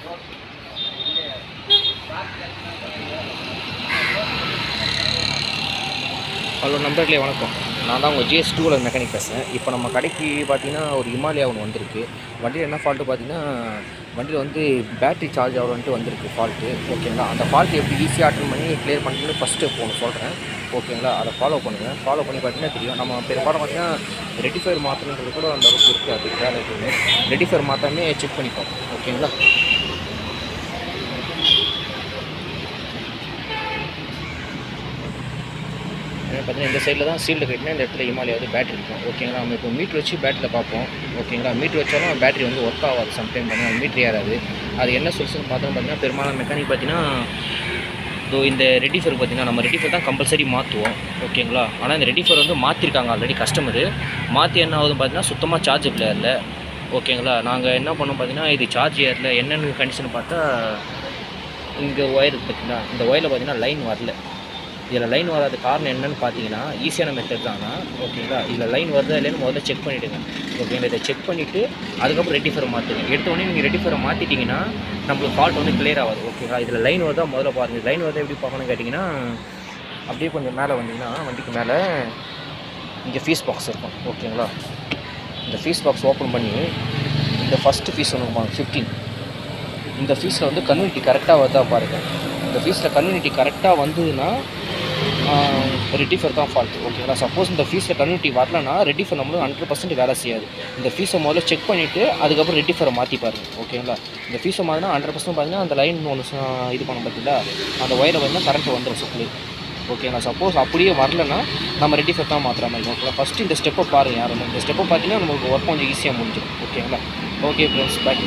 Hello நண்பர்களே வணக்கம். நான் தான் உங்கள் ஜிஎஸ் டூ வீலர் மெக்கானிக் பேசுகிறேன். இப்போ நம்ம கடைக்கு பார்த்தீங்கன்னா ஒரு ஹிமாலயா ஒன்று வந்திருக்கு. வண்டியில் என்ன ஃபால்ட்டு பார்த்தீங்கன்னா, வண்டியில் வந்து பேட்ரி சார்ஜ் ஆகிறன்ட்டு வந்திருக்கு ஃபால்ட்டு. ஓகேங்களா, அந்த ஃபால்ட்டு எப்படி ஈஸியாக அட்டன் பண்ணி கிளியர் பண்ணிட்டு ஃபஸ்ட் ஸ்டெப் ஒன்று சொல்கிறேன். ஓகேங்களா, அதை ஃபாலோ பண்ணுங்கள். ஃபாலோ பண்ணி பார்த்தீங்கன்னா தெரியும். நம்ம பெரும்பாலும் பார்த்தீங்கன்னா ரெட்டிஃபயர் மாற்றணுன்றது கூட அந்த அளவுக்கு இருக்குது. அது வேலை இருக்குது. ரெட்டிஃபயர் மாற்றாமே செக் பண்ணிப்போம். ஓகேங்களா, பார்த்தீங்கன்னா இந்த சைடில் தான் சீல்டு கட்டினா இந்த இடத்துல ஹிமாலயாவது பேட்டரி இருக்கும். ஓகேங்களா, நம்ம இப்போ மீட்ரு வச்சு பேட்டரியில் பார்ப்போம். ஓகேங்களா, மீட்ரு வச்சாலும் பேட்டரி வந்து ஒர்க் ஆகாது. சம்டைம் பார்த்தீங்கன்னா மீட்ரு ஏறாது. அது என்ன சொல்யூஷன் பார்த்தீங்கன்னா பெரும்பாலான மெக்கானிக் பார்த்தீங்கன்னா இந்த ரெட்டிஃபயர் பார்த்தீங்கன்னா நம்ம ரெட்டிஃபயர் தான் கம்பல்சரி மாற்றுவோம். ஓகேங்களா, ஆனால் இந்த ரெட்டிஃபயர் வந்து மாற்றிருக்காங்க ஆல்ரெடி கஸ்டமரு. மாற்றி என்ன ஆகுதுன்னு பார்த்தீங்கன்னா சுத்தமாக சார்ஜபிள் ஏறல. ஓகேங்களா, நாங்கள் என்ன பண்ணோம் பார்த்தீங்கன்னா இது சார்ஜ் ஏறல என்னென்னு கண்டிஷன் பார்த்தா இங்கே ஒயர் பார்த்தீங்கன்னா இந்த ஒயரில் பார்த்தீங்கன்னா லைன் வரல. இதில் லைன் வராத காரணம் என்னென்னு பார்த்தீங்கன்னா ஈஸியான மெத்தட் தானா. ஓகேங்களா, இதில் லைன் வருதா இல்லைன்னு முதல்ல செக் பண்ணிவிடுங்க. ஓகேங்களா, இதை செக் பண்ணிவிட்டு அதுக்கப்புறம் ரெட்டிஃபயரை மாற்றுங்க. எடுத்தோடனே நீங்கள் ரெட்டிஃபயரை மாற்றிட்டிங்கன்னா நம்மளுக்கு ஃபால்ட் வந்து கிளியர் ஆகாது. ஓகேங்களா, இதில் லைன் வருதா முதல்ல பாருங்கள். லைன் வருதா எப்படி பார்க்கணும்னு கேட்டிங்கன்னா அப்படியே கொஞ்சம் மேலே வந்தீங்கன்னா வண்டிக்கு மேலே இங்கே ஃபீஸ் பாக்ஸ் இருக்கும். ஓகேங்களா, இந்த ஃபீஸ் பாக்ஸ் ஓப்பன் பண்ணி இந்த ஃபஸ்ட்டு ஃபீஸ் ஒன்று 15 இந்த ஃபீஸில் வந்து கம்யூனிட்டி கரெக்டாக வருதா பாருங்கள். இந்த ஃபீஸில் கம்யூனிட்டி கரெக்டாக வந்ததுன்னா ரெட்டிஃபயர் தான் ஃபால்ட். ஓகேங்களா, சப்போஸ் இந்த ஃபீஸில் கம்யூனிட்டி வரலன்னா ரெட்டிஃபயர் நம்மளுக்கு 100% வேலை செய்யாது. இந்த ஃபீஸை முதல்ல செக் பண்ணிவிட்டு அதுக்கப்புறம் ரெட்டிஃபயரை மாற்றி பாருங்கள். ஓகேங்களா, இந்த ஃபீஸை மாதிரினா 100% பார்த்தீங்கன்னா அந்த லைன் ஒன்று இது பண்ண பார்த்தீங்களா அந்த ஒயரை வந்து கரண்ட் வந்துடும் சுற்றி. ஓகேங்களா, சப்போஸ் அப்படியே வரலன்னா நம்ம ரெட்டிஃபயர் தான் மாற்றுற மாதிரி. ஓகேங்களா, ஃபஸ்ட்டு இந்த ஸ்டெப்பை பாருங்கள். யாரும் இந்த ஸ்டெப்பை பார்த்தீங்கன்னா நமக்கு ஒர்க் கொஞ்சம் ஈஸியாக முடிஞ்சிடும். ஓகேங்களா, ஓகே ஃப்ரெண்ட்ஸ், பாய்.